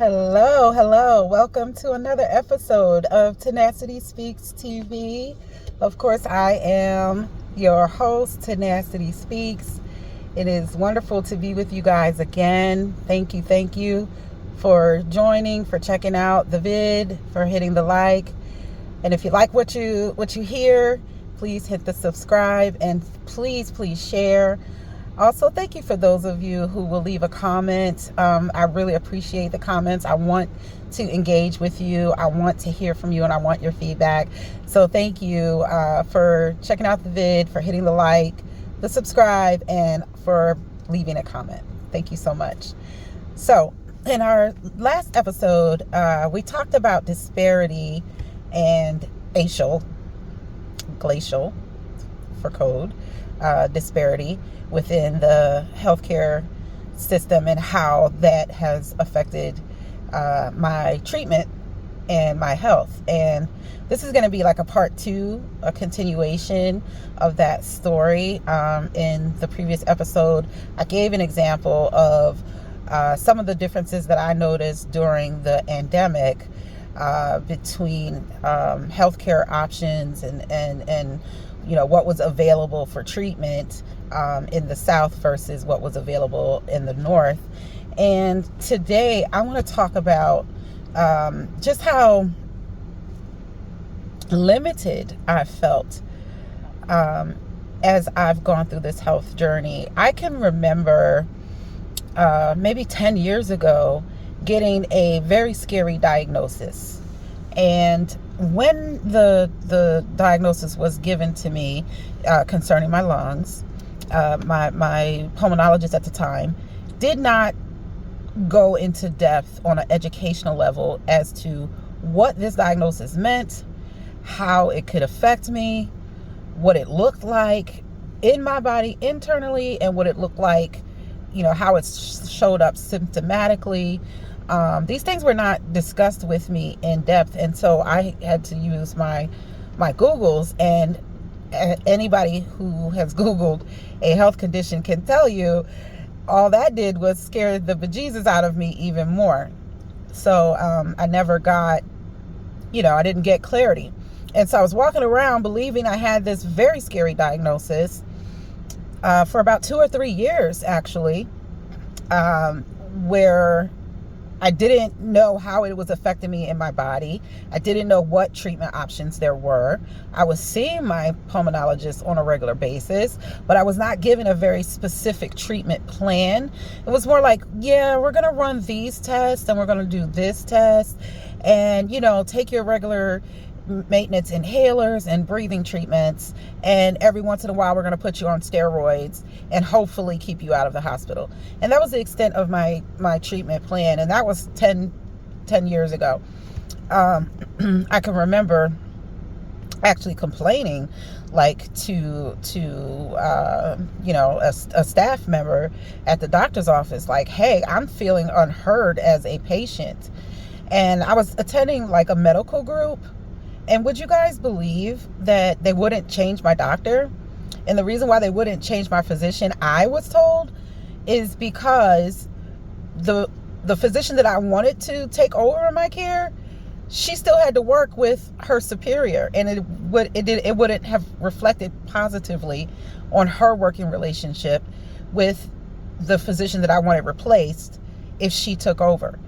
Hello, hello. Welcome to another episode of Tenacity Speaks TV. Of course, I am your host, Tenacity Speaks. It is wonderful to be with you guys again. Thank you for joining, for checking out the vid, for hitting the like. And if you like what you hear, please hit the subscribe and please share. Also, thank you for those of you who will leave a comment. I really appreciate the comments. I want to engage with you. I want to hear from you and I want your feedback. So thank you for checking out the vid, for hitting the like, the subscribe, and for leaving a comment. Thank you so much. So in our last episode, we talked about disparity and glacial for code, disparity within the healthcare system and how that has affected my treatment and my health. And this is going to be like a part 2, a continuation of that story. In the previous episode, I gave an example of some of the differences that I noticed during the pandemic between healthcare options and what was available for treatment in the South versus what was available in the North. And today I want to talk about just how limited I felt as I've gone through this health journey. I can remember maybe 10 years ago getting a very scary diagnosis. And when the diagnosis was given to me concerning my lungs, my pulmonologist at the time did not go into depth on an educational level as to what this diagnosis meant, how it could affect me, what it looked like in my body internally, and what it looked like, how it showed up symptomatically. These things were not discussed with me in depth, and so I had to use my Googles. And anybody who has Googled a health condition can tell you all that did was scare the bejesus out of me even more. So I never got, I didn't get clarity. And so I was walking around believing I had this very scary diagnosis for about 2 or 3 years, actually, where I didn't know how it was affecting me in my body. I didn't know what treatment options there were. I was seeing my pulmonologist on a regular basis, but I was not given a very specific treatment plan. It was more like, yeah, we're going to run these tests and we're going to do this test and, take your regular maintenance inhalers and breathing treatments, and every once in a while we're going to put you on steroids and hopefully keep you out of the hospital. And that was the extent of my treatment plan, and that was 10 years ago. I can remember actually complaining to a staff member at the doctor's office, like, hey, I'm feeling unheard as a patient. And I was attending like a medical group. And would you guys believe that they wouldn't change my doctor? And the reason why they wouldn't change my physician, I was told, is because the physician that I wanted to take over my care, she still had to work with her superior, and it wouldn't have reflected positively on her working relationship with the physician that I wanted replaced if she took over.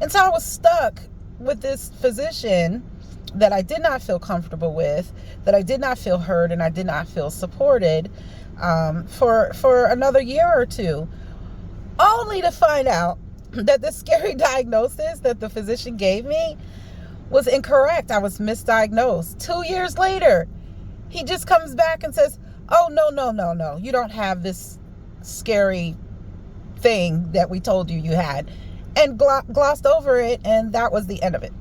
And so I was stuck with this physician that I did not feel comfortable with, that I did not feel heard, and I did not feel supported for another year or two, only to find out that the scary diagnosis that the physician gave me was incorrect. I was misdiagnosed. 2 years later, he just comes back and says, oh, no, you don't have this scary thing that we told you had, and glossed over it, and that was the end of it.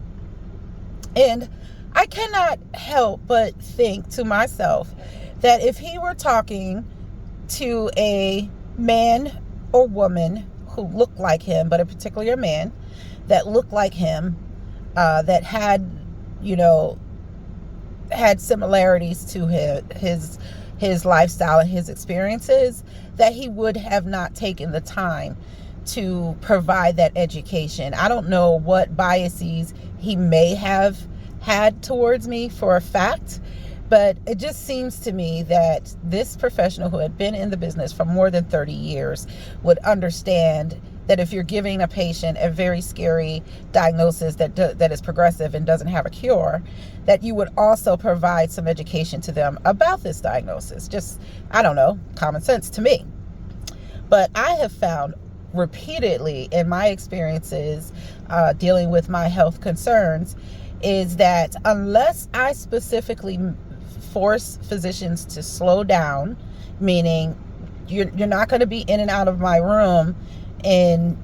And I cannot help but think to myself that if he were talking to a man or woman who looked like him, but particularly a man that looked like him, that had similarities to his lifestyle and his experiences, that he would have not taken the time to provide that education. I don't know what biases he may have had towards me for a fact, but it just seems to me that this professional who had been in the business for more than 30 years would understand that if you're giving a patient a very scary diagnosis that is progressive and doesn't have a cure, that you would also provide some education to them about this diagnosis. Just, I don't know, common sense to me. But I have found repeatedly in my experiences dealing with my health concerns is that unless I specifically force physicians to slow down, meaning you're not going to be in and out of my room in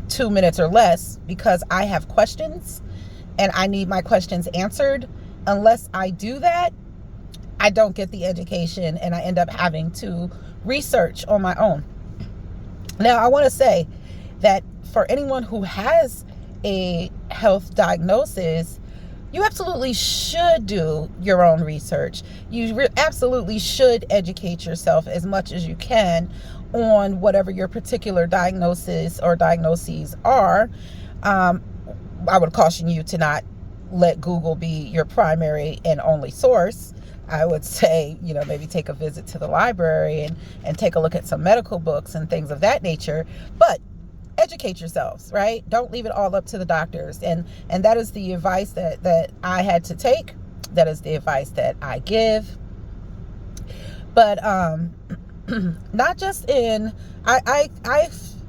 2 minutes or less because I have questions and I need my questions answered. Unless I do that, I don't get the education and I end up having to research on my own. Now, I want to say that for anyone who has a health diagnosis, you absolutely should do your own research. You absolutely should educate yourself as much as you can on whatever your particular diagnosis or diagnoses are. I would caution you to not let Google be your primary and only source. I would say, maybe take a visit to the library and take a look at some medical books and things of that nature. But educate yourselves, right? Don't leave it all up to the doctors. And that is the advice that I had to take. That is the advice that I give. But not just in, I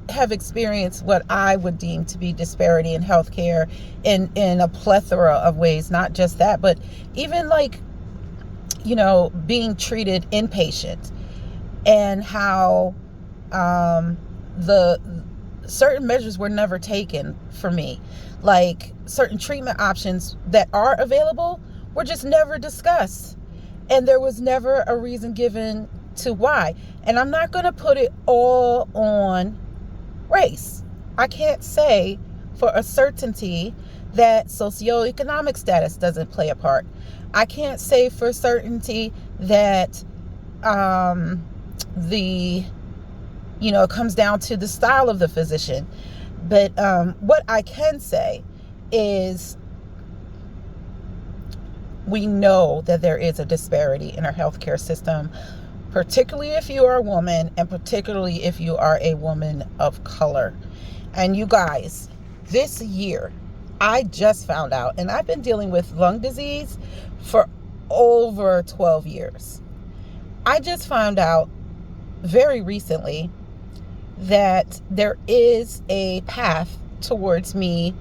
have experienced what I would deem to be disparity in healthcare in a plethora of ways. Not just that, but even being treated inpatient and how the certain measures were never taken for me. Like certain treatment options that are available were just never discussed. And there was never a reason given to why. And I'm not going to put it all on race. I can't say for a certainty that socioeconomic status doesn't play a part. I can't say for certainty that it comes down to the style of the physician. But what I can say is we know that there is a disparity in our healthcare system, particularly if you are a woman and particularly if you are a woman of color. And you guys, this year, I just found out, and I've been dealing with lung disease for over 12 years. I just found out very recently that there is a path towards me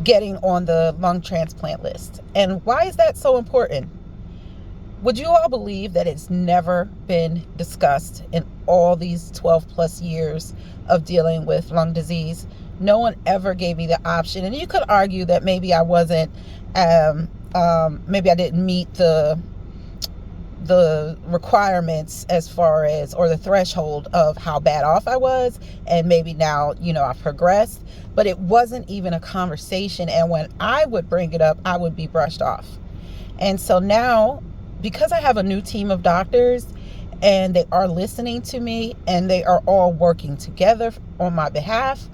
getting on the lung transplant list. And why is that so important? Would you all believe that it's never been discussed in all these 12 plus years of dealing with lung disease? No one ever gave me the option. And you could argue that maybe I wasn't, maybe I didn't meet the requirements as far as, or the threshold of how bad off I was. And maybe now, I've progressed, but it wasn't even a conversation. And when I would bring it up, I would be brushed off. And so now, because I have a new team of doctors and they are listening to me and they are all working together on my behalf,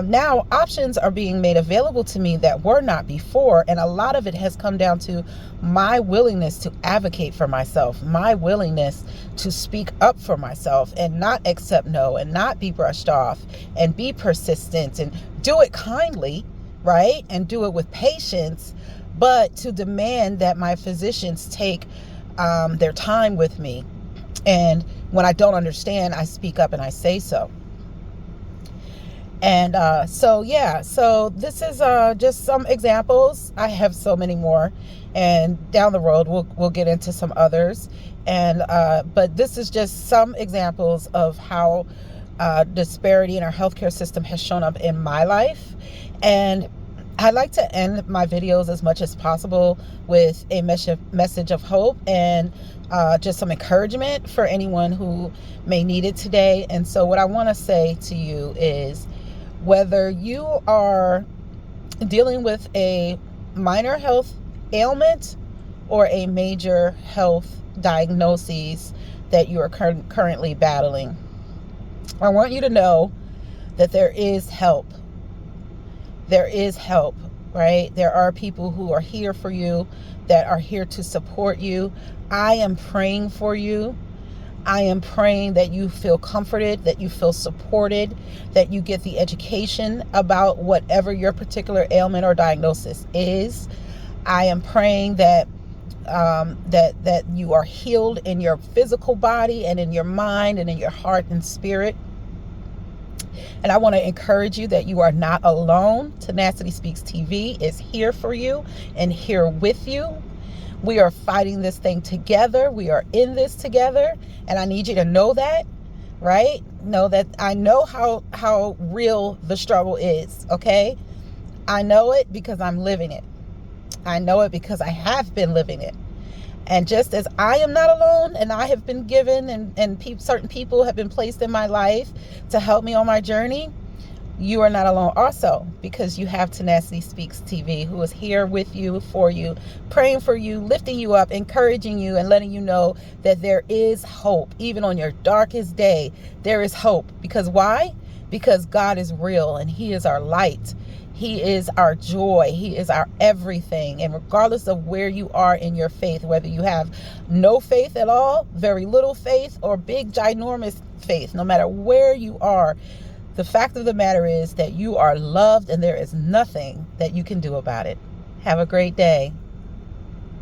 now options are being made available to me that were not before. And a lot of it has come down to my willingness to advocate for myself, my willingness to speak up for myself and not accept no and not be brushed off and be persistent and do it kindly, right? And do it with patience, but to demand that my physicians take their time with me. And when I don't understand, I speak up and I say so. And so this is just some examples. I have so many more, and down the road we'll get into some others. And but this is just some examples of how disparity in our healthcare system has shown up in my life. And I like to end my videos as much as possible with a message of hope and just some encouragement for anyone who may need it today. And so what I want to say to you is, whether you are dealing with a minor health ailment or a major health diagnosis that you are currently battling, I want you to know that there is help. There is help, right? There are people who are here for you, that are here to support you. I am praying for you. I am praying that you feel comforted, that you feel supported, that you get the education about whatever your particular ailment or diagnosis is. I am praying that that you are healed in your physical body and in your mind and in your heart and spirit. And I want to encourage you that you are not alone. Tenacity Speaks TV is here for you and here with you. We are fighting this thing together. We are in this together. And I need you to know that, right? Know that I know how real the struggle is, okay? I know it because I'm living it. I know it because I have been living it. And just as I am not alone, and I have been given, and certain people have been placed in my life to help me on my journey, you are not alone also, because you have Tenacity Speaks TV, who is here with you, for you, praying for you, lifting you up, encouraging you, and letting you know that there is hope. Even on your darkest day, there is hope. Because why? Because God is real, and He is our light. He is our joy. He is our everything. And regardless of where you are in your faith, whether you have no faith at all, very little faith, or big, ginormous faith, no matter where you are, the fact of the matter is that you are loved and there is nothing that you can do about it. Have a great day.